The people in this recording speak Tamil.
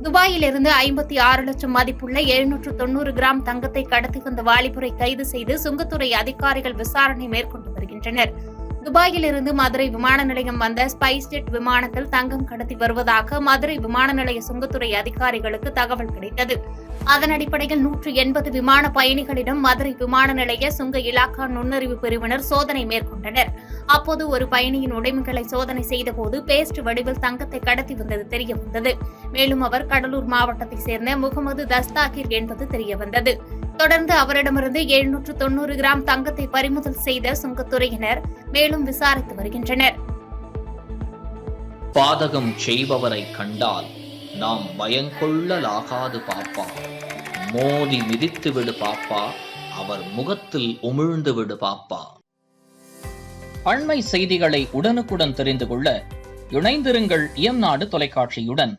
துபாயிலிருந்து 56 லட்சம் மதிப்புள்ள 790 கிராம் தங்கத்தை கடத்தி வந்த வாலிபரை கைது செய்து சுங்கத்துறை அதிகாரிகள் விசாரணை மேற்கொண்டு வருகின்றனர். துபாயிலிருந்து மதுரை விமான நிலையம் வந்த ஸ்பைஸ் ஜெட் விமானத்தில் தங்கம் கடத்தி வருவதாக மதுரை விமான நிலைய சுங்கத்துறை அதிகாரிகளுக்கு தகவல் கிடைத்தது. அதன் அடிப்படையில் 180 விமான பயணிகளிடம் மதுரை விமான நிலைய சுங்க இலாக்கா நுண்ணறிவு பிரிவினர் சோதனை மேற்கொண்டனர். அப்போது ஒரு பயணியின் உடைமைகளை சோதனை செய்தபோது பேஸ்ட் வடிவில் தங்கத்தை கடத்தி வந்தது தெரியவந்தது. மேலும் அவர் கடலூர் மாவட்டத்தைச் சேர்ந்த முகமது தஸ்தாகிர் என்பது தெரியவந்தது. தொடர்ந்து அவரிடமிருந்து 790 கிராம் தங்கத்தை பறிமுதல் செய்த சுங்கத்துறையினர் மேலும் விசாரித்து வருகின்றனர். பாதகம் செய்பவரை கண்டால் நாம் பயங்கொள்ளலாகாது பாப்பா. மோதி மிதித்து விடு பாப்பா, அவர் முகத்தில் உமிழ்ந்து விடு பாப்பா. அண்மை செய்திகளை உடனுக்குடன் தெரிந்து கொள்ள இணைந்திருங்கள் இயம்நாடு தொலைக்காட்சியுடன்.